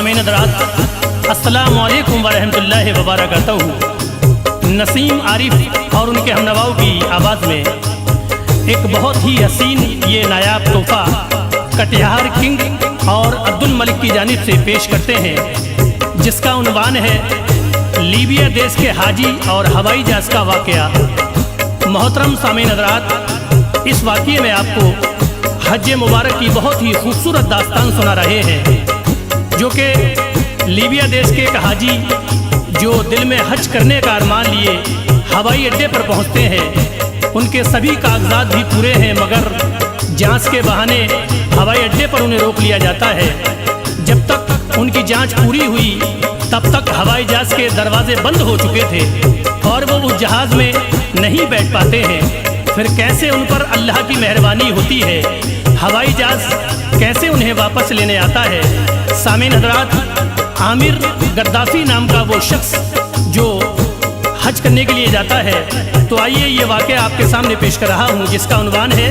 सामीन हज़रात, अस्सलामु अलैकुम व रहमतुल्लाहि व बरकातहू। नसीम आरिफ और उनके हमनवाओं की आवाज़ में एक बहुत ही हसीन ये नायाब तोहफा कटिहार किंग और अब्दुल मलिक की जानिब से पेश करते हैं, जिसका उन्वान है लीबिया देश के हाजी और हवाई जहाज का वाक़या। मोहतरम सामीन हज़रात, इस वाक़ये में आपको हज मुबारक की बहुत ही खूबसूरत दास्तान सुना रहे हैं, जो कि लीबिया देश के एक हाजी जो दिल में हज करने का अरमान लिए हवाई अड्डे पर पहुंचते हैं। उनके सभी कागजात भी पूरे हैं, मगर जांच के बहाने हवाई अड्डे पर उन्हें रोक लिया जाता है। जब तक उनकी जांच पूरी हुई तब तक हवाई जहाज के दरवाजे बंद हो चुके थे और वो उस जहाज़ में नहीं बैठ पाते हैं। फिर कैसे उन पर अल्लाह की मेहरबानी होती है, हवाई जहाज कैसे उन्हें वापस लेने आता है। सामीन हज़रात, आमिर गद्दाफी नाम का वो शख्स जो हज करने के लिए जाता है, तो आइए ये वाक़या आपके सामने पेश कर रहा हूँ, जिसका उन्वान है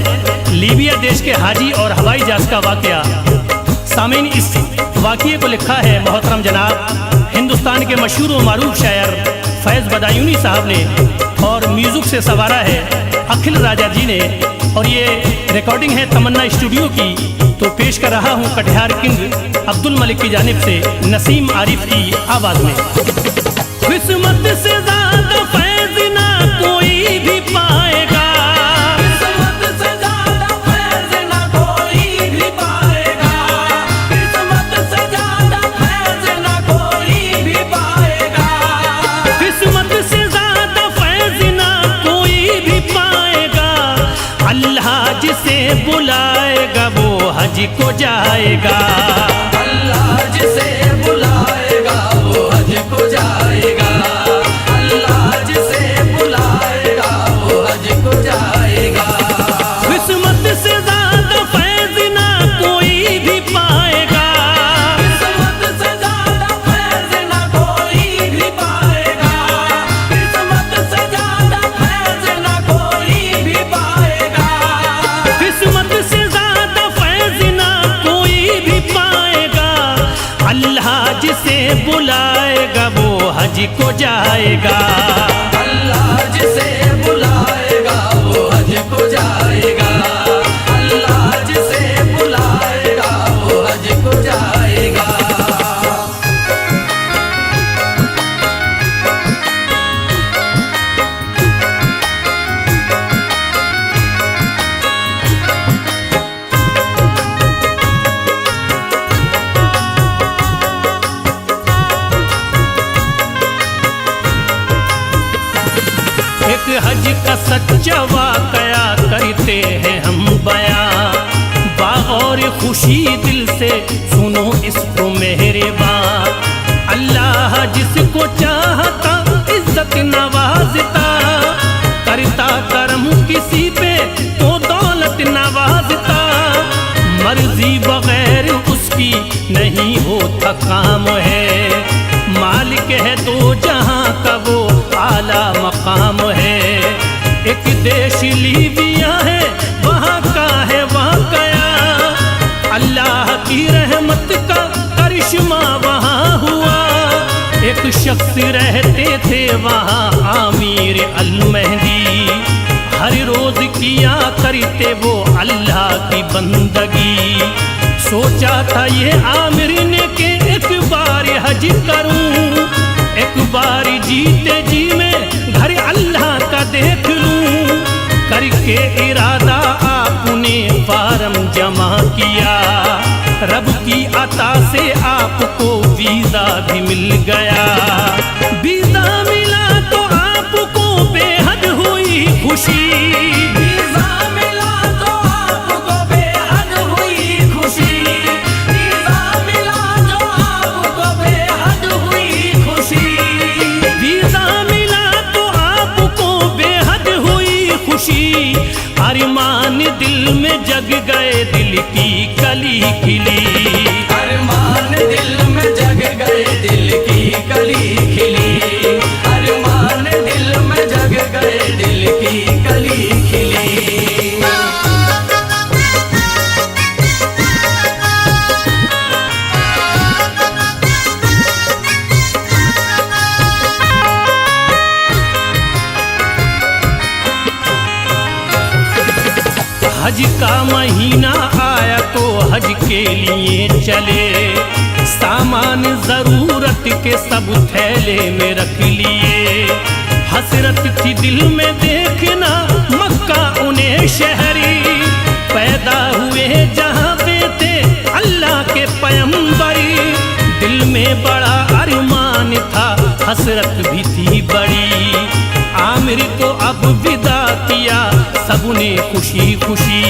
लीबिया देश के हाजी और हवाई जहाज का वाक़या। सामीन, इस वाक़ये को लिखा है मोहतरम जनाब हिंदुस्तान के मशहूर व मारूफ शायर फैज़ बदायूनी साहब ने, और म्यूज़िक से सवारा है अखिल राजा जी ने, और ये रिकॉर्डिंग है तमन्ना स्टूडियो की। तो पेश कर रहा हूँ कटिहार किंग अब्दुल मलिक की जानिब से नसीम आरिफ की आवाज़ में। किस्मत से ज़्यादा फैज़ ना कोई भी पाएगा, किस्मत से ज़्यादा फैज़ ना कोई भी पाएगा, किस्मत से ज़्यादा फैज़ ना कोई भी पाएगा, किस्मत से ज़्यादा फैज़ ना कोई भी पाएगा। अल्लाह जिसे बुलाएगा वो हज को जाएगा, अल्लाह जिसे बुलाएगा वो हज को जाएगा, अल्लाह जिसे बुलाएगा वो हज को जाएगा। किस्मत से ज़्यादा फैज़ ना कोई भी पाएगा, किस्मत से ज़्यादा फैज़ ना कोई भी पाएगा, किस्मत से ज़्यादा फैज़ ना कोई भी पाएगा, किस्मत से ज़्यादा फैज़ ना कोई भी पाएगा। अल्लाह जिसे बुलाएगा वो हज को जाएगा, अल्लाह जिसे बुलाएगा वो हज को जाएगा, अल्लाह जिसे बुलाएगा वो हज को जाएगा। एक हज का सच्चा वाक़या करते हैं हम बयां, बागौर खुशी दिल से सुनो इसको मेरे बात। अल्लाह जिसको चाहता इज्जत नवाजता, करता करम किसी पे तो दौलत नवाजता, मर्जी बगैर उसकी नहीं होता काम है। मालिक है दो जहां का वो आला मकाम है। एक देश लीबिया है वहाँ का है वाक़या, अल्लाह की रहमत का करिश्मा वहाँ हुआ। एक शख्स रहते थे वहाँ आमिर अल मेहदी, हर रोज किया करते वो अल्लाह की बंदगी। सोचा था ये आमिर ने के एक बार हज करूं, एक बार जीते जी में घर अल्लाह का देख लूं। करके इरादा आपने फार्म जमा किया, रब की अता से आपको वीज़ा भी मिल गया। वीज़ा मिला तो आपको बेहद हुई खुशी, वीज़ा मिला तो आपको बेहद हुई खुशी, वीज़ा मिला तो आपको बेहद हुई खुशी, वीज़ा मिला तो आपको बेहद हुई खुशी। अरमान दिल में जग गए, दिल की कली खिली, अरमान दिल में जग गए, दिल की कली खिली, अरमान दिल में जग गए, दिल की कली खिली। का महीना आया तो हज के लिए चले, सामान जरूरत के सब थैले में रख लिए। हसरत थी दिल में देखना मक्का उन्हें शहरी, पैदा हुए जहाँ पे थे अल्लाह के पैगंबरी। दिल में बड़ा अरमान था, हसरत भी थी बड़ी, आमिर को अब विदा किया सबने खुशी खुशी।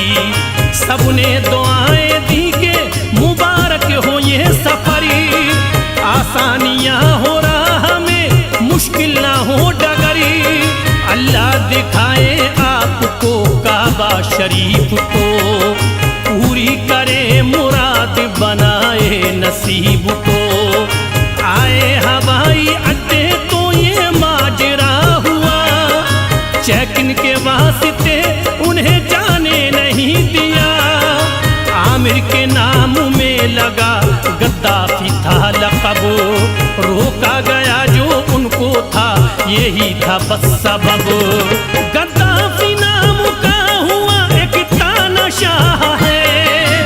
सबने दुआएं दी के मुबारक हो ये सफरी, आसानियां हो राह में मुश्किल ना हो डगरी। अल्लाह दिखाए आपको काबा शरीफ को, पूरी करे मुराद बनाए नसीब को। आए हवाई अड्डे तो ये माजरा हुआ, चेकिन के वास्ते उन्हें जाने नहीं दिया। आमिर के नाम में लगा गद्दाफी था लक़ब, रोका गया जो उनको था यही था बस सबब। गद्दाफी नाम का हुआ एक तानाशाह है,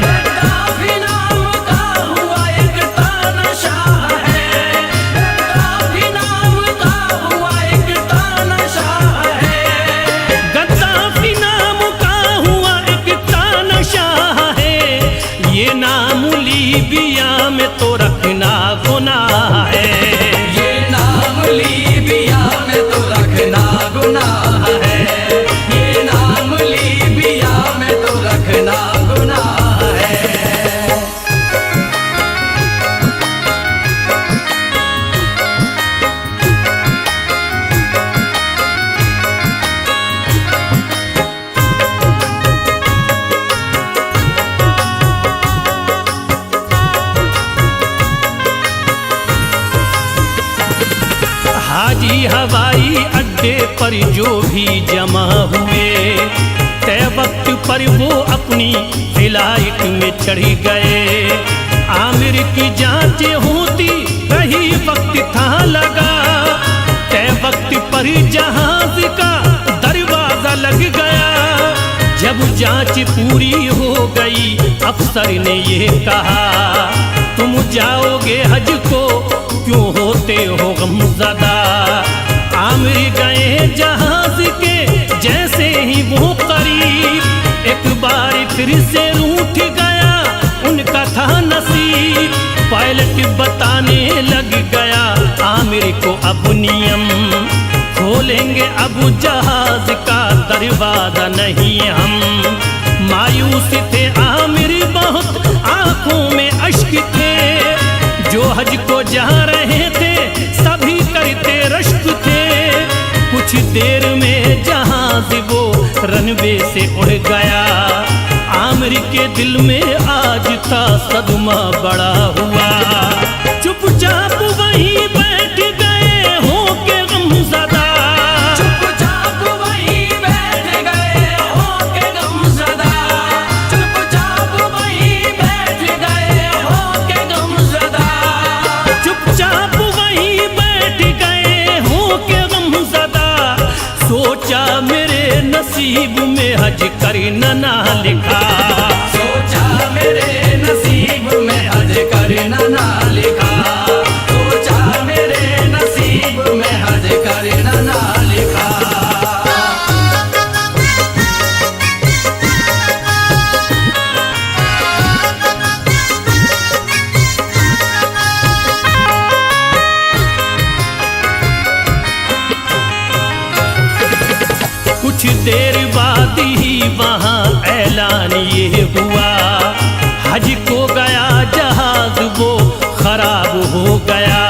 गद्दाफी नाम का हुआ एक तानाशाह है, गद्दाफी नाम का हुआ एक तानाशाह है। गद्दाफी नाम का हुआ एक तानाशाह है, ये नाम लीबिया में तो रखना गुनाह है। ये नाम लीबिया में तो रखना गुनाह है, ये नाम लीबिया में तो रखना गुनाह है। हाजी हवाई अड्डे पर जो भी जमा हुए, तय वक्त पर वो अपनी फ्लाइट में चढ़ गए। आमिर की जांच होती कहीं वक्त था लगा, तय वक्त पर जहाज का दरवाजा लग गया। जब जांच पूरी हो गई अफसर ने ये कहा, तुम जाओगे हज को क्यों होते हो गमज़दा। आमिर गए जहाज के जैसे ही वो करीब, एक बार फिर से रूठ गया उनका था नसीब। पायलट बताने लग गया आमिर को अब नियम, खोलेंगे अब जहाज का दरवाजा नहीं हम। मायूस थे आमिर बहुत, आंखों में अश्क थे, जो हज को जा रहे थे सभी करते रश्क थे। कुछ देर में जहाज वो रनवे से उड़ गया, आमिर के दिल में आज था सदमा बड़ा हुआ। चुपचाप वहीं बैठ गए हो के गमज़दा, चुपचाप वहीं बैठ गए हो के गमज़दा, चुपचाप वहीं बैठ गए हो के गमज़दा। चुपचाप वहीं बैठ गए हो के गमज़दा। सोचा मेरे नसीब में हज करना ना लिखा, सोचा मेरे नसीब में हज करना ना लिखा, सोचा मेरे नसीब में हज करना ना लिखा। कुछ देर बाद ही वहाँ ऐलान ये हुआ, हज को गया जहाज वो खराब हो गया।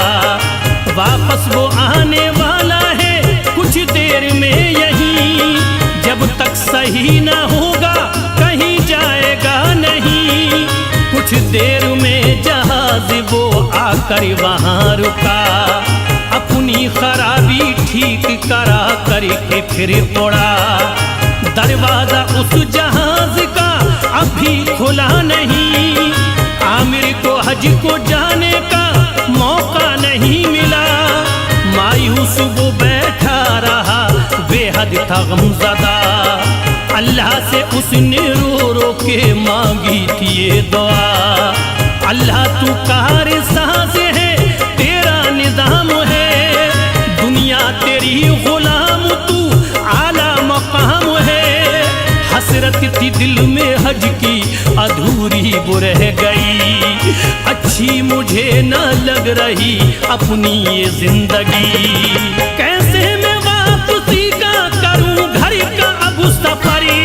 वापस वो आने वाला है कुछ देर में यहीं, जब तक सही ना होगा कहीं जाएगा नहीं। कुछ देर में जहाज वो आकर वहाँ रुका, अपनी खराबी ठीक करा करके फिर उड़ा। दरवाजा उस जहाज का अभी खुला नहीं, आमिर को हज को जाने का मौका नहीं मिला। मायूस वो बैठा रहा, बेहद था गमज़दा। अल्लाह से उसने रो रो के मांगी थी ये दुआ। अल्लाह तू कार साज है, तेरा निजाम है, दुनिया तेरी गुलाम, तू आला मकाम है। हसरत थी दिल में हज की अधूरी वो रह गई, अच्छी मुझे न लग रही अपनी ये जिंदगी। कैसे मैं वापसी का करूं घर का अब सफरी,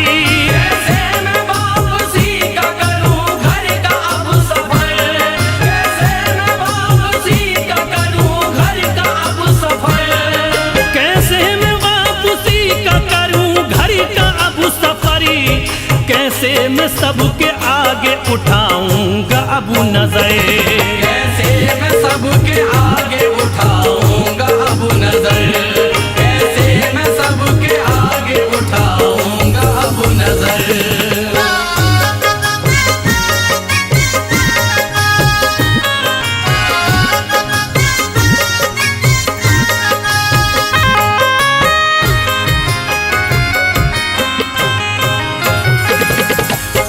कैसे मैं वापसी का करूं घर का अब सफर, कैसे मैं वापसी का करूं घर का अब सफर, कैसे मैं वापसी का करूं घर का अब सफरी। कैसे मैं सबके आगे उठाऊंगा अब नजर, कैसे मैं सबके आगे उठाऊंगा अब नजर, कैसे मैं सबके आगे उठाऊंगा अब नजर।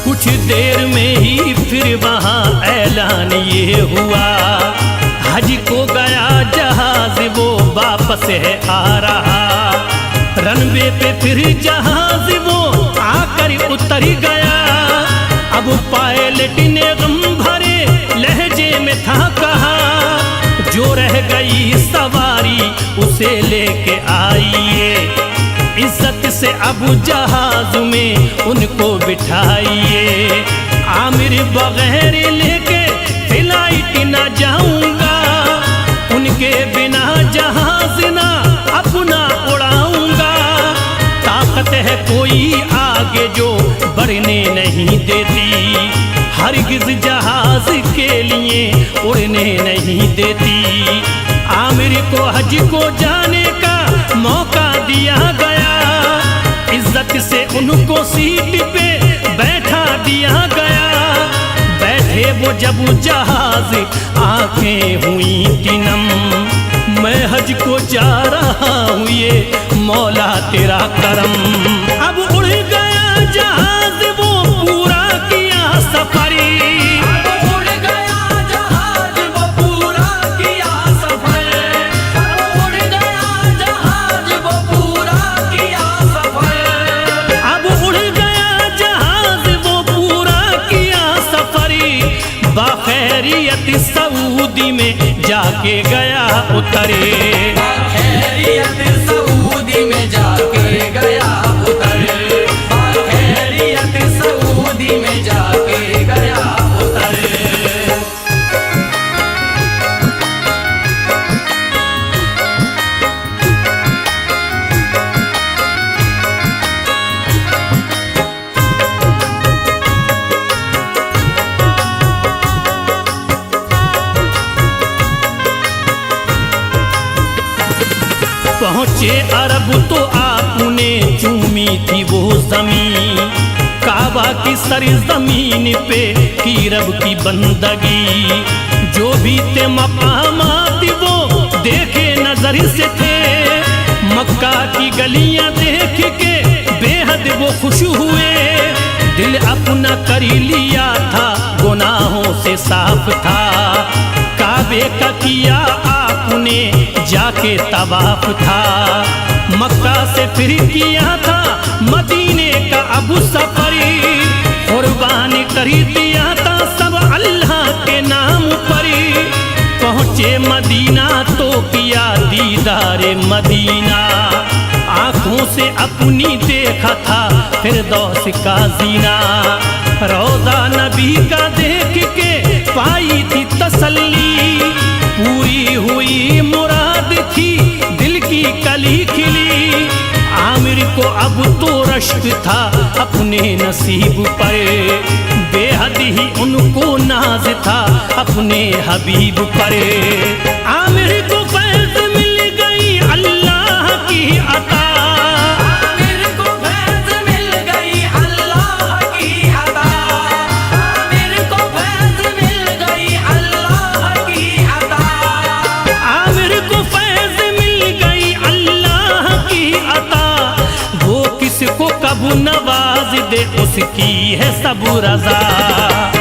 कुछ देर में ही फिर वहाँ ऐलान ये हुआ, हज को गया जहाज वो वापस है आ रहा। रनवे पे फिर जहाज वो आकर उतर गया, अब पायलट ने गम भरे लहजे में था कहा, जो रह गई सवारी उसे लेके आइए, इज्जत से अब जहाज में उनको बिठाइए। आमिर बगैर लेके फ्लाइट न जाऊंगा, उनके बिना जहाज ना अपना उड़ाऊंगा। ताकत है कोई आगे जो बढ़ने नहीं देती, हरगिज जहाज के लिए उड़ने नहीं देती। आमिर को हज को जाने का मौका दिया गया, इज्जत से उनको सीट पे बैठा दिया गया। बैठे वो जब जहाज आंखें हुई तिनम, मैं हज को जा रहा हूँ ये मौला तेरा करम। अब उड़ गया जहाज वो पूरा किया सफरी, अब उड़ गया जहाज वो पूरा किया सफर, अब उड़ गया जहाज वो पूरा किया सफर, अब उड़ गया जहाज वो पूरा किया सफरी। बाखैरियत सऊदी में जाके गया उतरे, खैरियत सऊदी में जाके गया उतर, खैरियत सऊदी में जाके गया उतर। पहुँचे अरब तो आपने चूमी थी वो जमीन, काबा की सरजमीन पे की रब की बंदगी। जो भी थे मकामात वो देखे नजर से थे, मक्का की गलियां देख के बेहद वो खुश हुए। दिल अपना कर लिया था गुनाहों से साफ था, काबे का किया आपने जाके तवाफ था। मक्का से फिर किया था मदीने का अब सफरी, कुर्बान कर दिया था सब अल्लाह के नाम पर। पहुँचे मदीना तो किया दीदार मदीना, आंखों से अपनी देखा था फिरदौस का जीना। रोज़ा नबी का देख के पाई थी तसल्ली, पूरी हुई मुराद थी दिल की कली खिली। आमिर को अब तो रश्क था अपने नसीब पर, बेहद ही उनको नाज था अपने हबीब पर। आमिर को फैज़ मिल गई अल्लाह की अता, आमिर को फैज़ मिल गई अल्लाह की अता, आमिर को फैज़ मिल गई अल्लाह की अता, आमिर को फैज़ मिल गई अल्लाह की अता। वो किसको कब नवाज मुराद उसकी है सब रजा।